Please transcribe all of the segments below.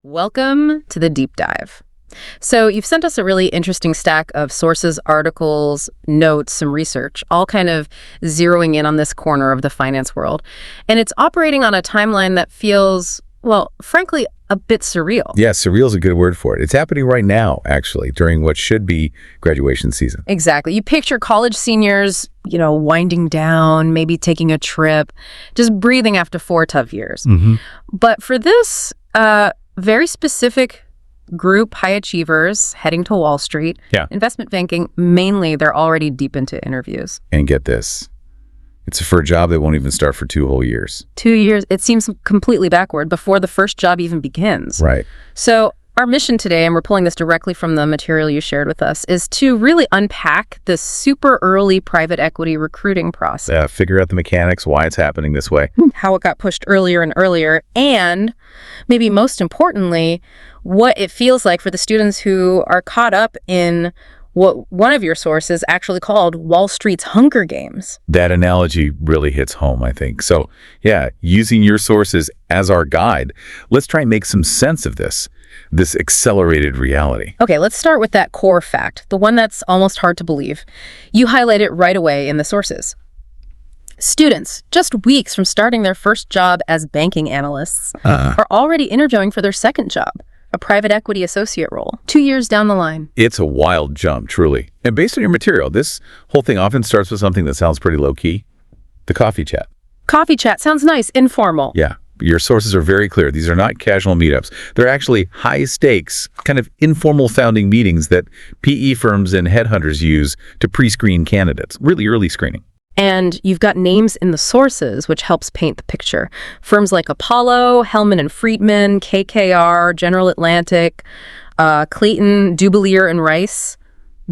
Welcome to the deep dive. So you've sent us a really interesting stack of sources, articles, notes, some research, all kind of zeroing in on this corner of the finance world. And it's operating on a timeline that feels, well, frankly, a bit surreal. Yeah, surreal is a good word for it. It's happening right now, actually, during what should be graduation season. Exactly. You picture college seniors, winding down, maybe taking a trip, just breathing after 4 tough years. But for this very specific group, high achievers heading to Wall Street, investment banking, mainly they're already deep into interviews. And get this, it's for a job that won't even start for 2 whole years. 2 years, it seems completely backward before the first job even begins. Right. So our mission today, and we're pulling this directly from the material you shared with us, is to really unpack this super early private equity recruiting process. Figure out the mechanics, why it's happening this way. How it got pushed earlier and earlier, and maybe most importantly, what it feels like for the students who are caught up in what one of your sources actually called Wall Street's Hunger Games. That analogy really hits home, I think. So, using your sources as our guide, let's try and make some sense of this accelerated reality. Okay, let's start with that core fact, the one that's almost hard to believe. You highlight it right away in the sources. Students, just weeks from starting their first job as banking analysts, are already interviewing for their second job, a private equity associate role, 2 years down the line. It's a wild jump, truly. And based on your material, this whole thing often starts with something that sounds pretty low-key. The coffee chat. Coffee chat sounds nice, informal. Yeah. Your sources are very clear. These are not casual meetups. They're actually high-stakes, kind of informal founding meetings that PE firms and headhunters use to pre-screen candidates, really early screening. And you've got names in the sources, which helps paint the picture. Firms like Apollo, Hellman and Friedman, KKR, General Atlantic, Clayton, Dubelier, and Rice,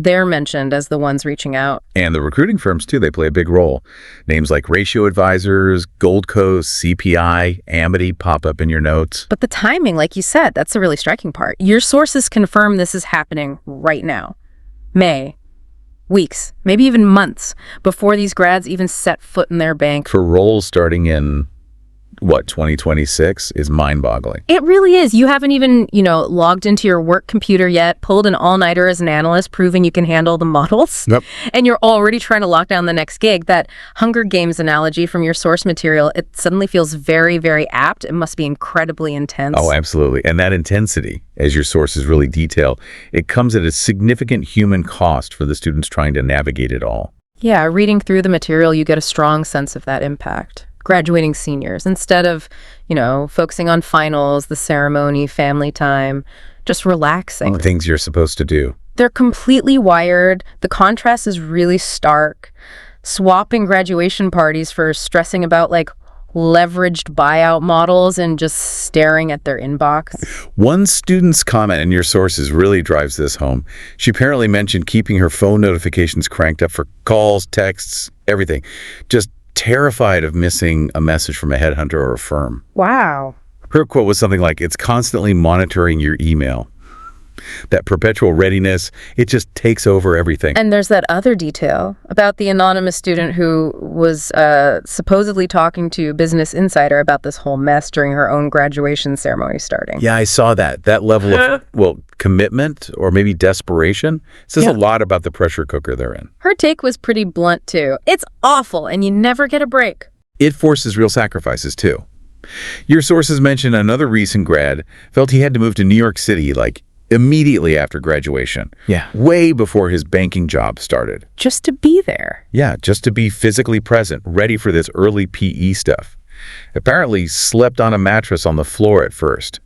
they're mentioned as the ones reaching out. And the recruiting firms, too, they play a big role. Names like Ratio Advisors, Gold Coast, CPI, Amity pop up in your notes. But the timing, like you said, that's the really striking part. Your sources confirm this is happening right now. May. Weeks, maybe even months, before these grads even set foot in their bank. For roles starting in, 2026 is mind-boggling. It really is. You haven't even, logged into your work computer yet, pulled an all-nighter as an analyst, proving you can handle the models. Yep. And you're already trying to lock down the next gig. That Hunger Games analogy from your source material, it suddenly feels very, very apt. It must be incredibly intense. Oh, absolutely. And that intensity, as your sources really detail, it comes at a significant human cost for the students trying to navigate it all. Yeah, reading through the material, you get a strong sense of that impact. Graduating seniors, instead of, focusing on finals, the ceremony, family time, just relaxing. Things you're supposed to do. They're completely wired. The contrast is really stark. Swapping graduation parties for stressing about leveraged buyout models and just staring at their inbox. One student's comment in your sources really drives this home. She apparently mentioned keeping her phone notifications cranked up for calls, texts, everything. Just terrified of missing a message from a headhunter or a firm. Wow. Her quote was something like, "It's constantly monitoring your email." That perpetual readiness, it just takes over everything. And there's that other detail about the anonymous student who was supposedly talking to Business Insider about this whole mess during her own graduation ceremony starting. Yeah, I saw that. That level of, commitment or maybe desperation says a lot about the pressure cooker they're in. Her take was pretty blunt, too. It's awful, and you never get a break. It forces real sacrifices, too. Your sources mention another recent grad felt he had to move to New York City, immediately after graduation. Yeah. Way before his banking job started. Just to be there. Yeah, just to be physically present, ready for this early PE stuff. Apparently slept on a mattress on the floor at first.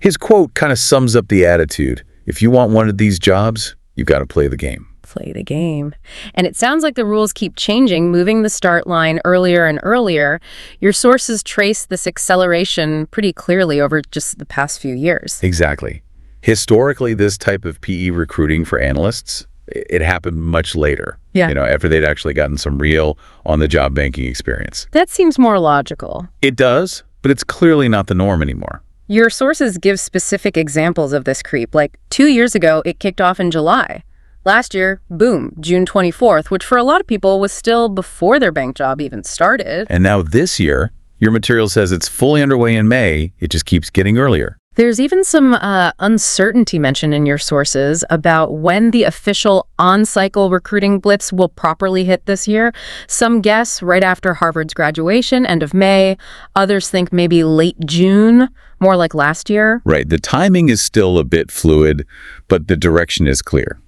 His quote kind of sums up the attitude. If you want one of these jobs, you've got to play the game. Play the game. And it sounds like the rules keep changing, moving the start line earlier and earlier. Your sources trace this acceleration pretty clearly over just the past few years. Exactly. Historically, this type of PE recruiting for analysts, it happened much later. Yeah. After they'd actually gotten some real on-the-job banking experience. That seems more logical. It does, but it's clearly not the norm anymore. Your sources give specific examples of this creep. 2 years ago, it kicked off in July. Last year, boom, June 24th, which for a lot of people was still before their bank job even started. And now this year, your material says it's fully underway in May. It just keeps getting earlier. There's even some uncertainty mentioned in your sources about when the official on-cycle recruiting blitz will properly hit this year. Some guess right after Harvard's graduation, end of May. Others think maybe late June, more like last year. Right. The timing is still a bit fluid, but the direction is clear.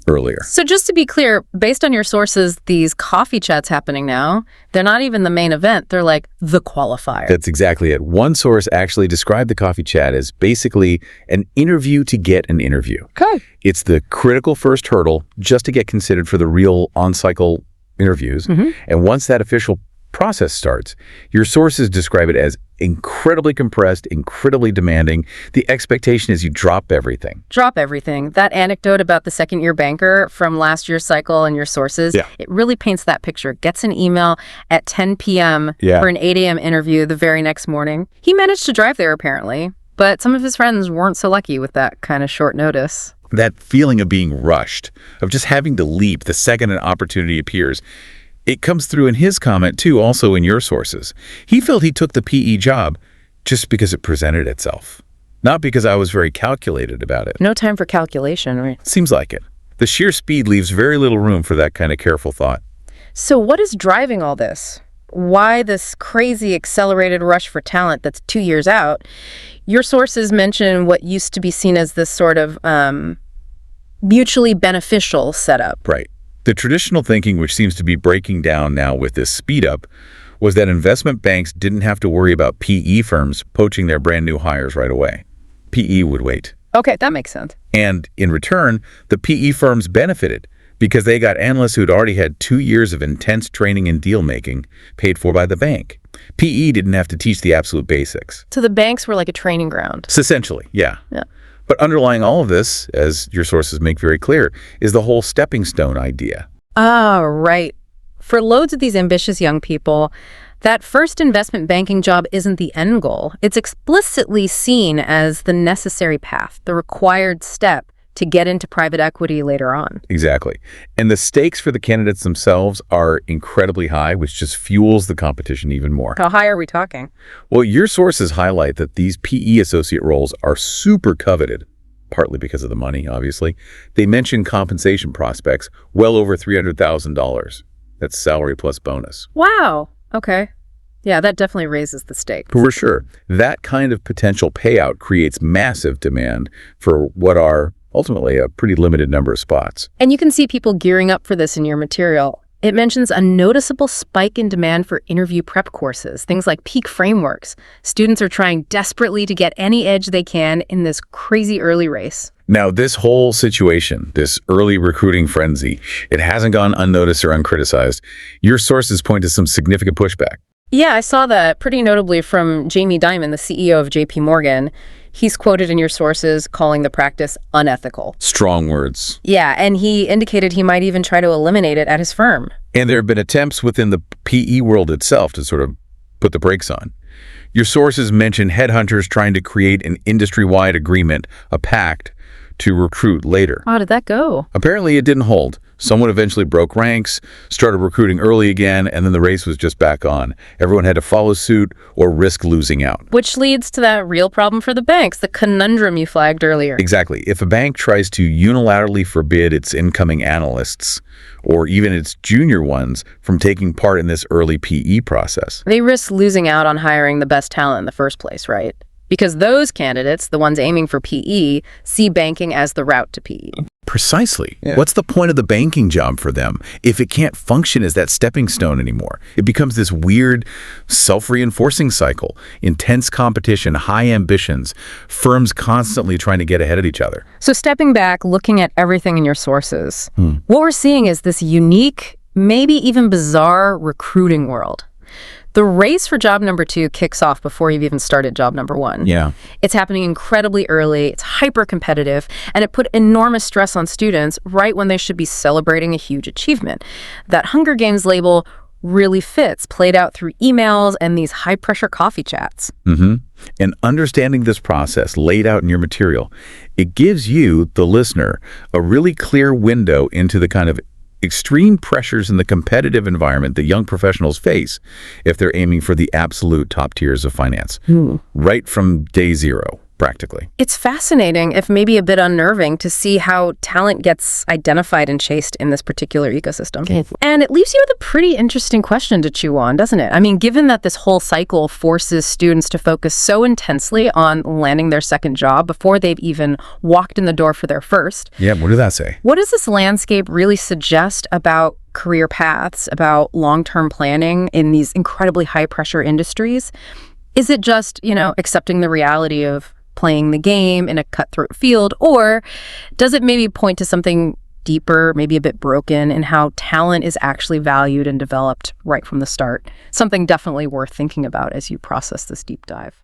Earlier. So just to be clear, based on your sources, these coffee chats happening now, they're not even the main event. They're like the qualifier. That's exactly it. One source actually described the coffee chat as basically an interview to get an interview. Okay. It's the critical first hurdle just to get considered for the real on-cycle interviews. And once that official process starts, your sources describe it as incredibly compressed, incredibly demanding. The expectation is you drop everything. Drop everything. That anecdote about the second-year banker from last year's cycle and your sources, it really paints that picture. Gets an email at 10 p.m. for an 8 a.m. interview the very next morning. He managed to drive there, apparently, but some of his friends weren't so lucky with that kind of short notice. That feeling of being rushed, of just having to leap the second an opportunity appears, it comes through in his comment, too, also in your sources. He felt he took the PE job just because it presented itself, not because I was very calculated about it. No time for calculation, right? Seems like it. The sheer speed leaves very little room for that kind of careful thought. So what is driving all this? Why this crazy accelerated rush for talent that's 2 years out? Your sources mention what used to be seen as this sort of mutually beneficial setup. Right. The traditional thinking, which seems to be breaking down now with this speed up, was that investment banks didn't have to worry about PE firms poaching their brand new hires right away. PE would wait. Okay, that makes sense. And in return, the PE firms benefited because they got analysts who'd already had 2 years of intense training and deal making paid for by the bank. PE didn't have to teach the absolute basics. So the banks were like a training ground. Essentially, yeah. Yeah. But underlying all of this, as your sources make very clear, is the whole stepping stone idea. Ah, right. For loads of these ambitious young people, that first investment banking job isn't the end goal. It's explicitly seen as the necessary path, the required step to get into private equity later on. Exactly. And the stakes for the candidates themselves are incredibly high, which just fuels the competition even more. How high are we talking? Well, your sources highlight that these PE associate roles are super coveted, partly because of the money, obviously. They mention compensation prospects well over $300,000. That's salary plus bonus. Wow. Okay. Yeah, that definitely raises the stakes. For sure. That kind of potential payout creates massive demand for what are ultimately a pretty limited number of spots. And you can see people gearing up for this in your material. It mentions a noticeable spike in demand for interview prep courses, things like peak frameworks. Students are trying desperately to get any edge they can in this crazy early race. Now, this whole situation, this early recruiting frenzy, it hasn't gone unnoticed or uncriticized. Your sources point to some significant pushback. Yeah, I saw that pretty notably from Jamie Dimon, the CEO of JP Morgan. He's quoted in your sources calling the practice unethical. Strong words. Yeah, and he indicated he might even try to eliminate it at his firm. And there have been attempts within the PE world itself to sort of put the brakes on. Your sources mention headhunters trying to create an industry-wide agreement, a pact, to recruit later. How did that go? Apparently it didn't hold. Someone eventually broke ranks, started recruiting early again, and then the race was just back on. Everyone had to follow suit or risk losing out. Which leads to that real problem for the banks, the conundrum you flagged earlier. Exactly. If a bank tries to unilaterally forbid its incoming analysts, or even its junior ones, from taking part in this early PE process, they risk losing out on hiring the best talent in the first place, right? Because those candidates, the ones aiming for PE, see banking as the route to PE. Precisely. Yeah. What's the point of the banking job for them if it can't function as that stepping stone anymore? It becomes this weird self-reinforcing cycle, intense competition, high ambitions, firms constantly trying to get ahead of each other. So stepping back, looking at everything in your sources, what we're seeing is this unique, maybe even bizarre recruiting world. The race for job number 2 kicks off before you've even started job number 1. Yeah. It's happening incredibly early, it's hyper-competitive, and it put enormous stress on students right when they should be celebrating a huge achievement. That Hunger Games label really fits, played out through emails and these high-pressure coffee chats. And understanding this process laid out in your material, it gives you, the listener, a really clear window into the kind of extreme pressures in the competitive environment that young professionals face if they're aiming for the absolute top tiers of finance, right from day zero. practically. It's fascinating, if maybe a bit unnerving, to see how talent gets identified and chased in this particular ecosystem. Okay. And it leaves you with a pretty interesting question to chew on, doesn't it? I mean, given that this whole cycle forces students to focus so intensely on landing their second job before they've even walked in the door for their first. Yeah, what did that say? What does this landscape really suggest about career paths, about long-term planning in these incredibly high-pressure industries? Is it just, accepting the reality of playing the game in a cutthroat field, or does it maybe point to something deeper, maybe a bit broken, in how talent is actually valued and developed right from the start? Something definitely worth thinking about as you process this deep dive.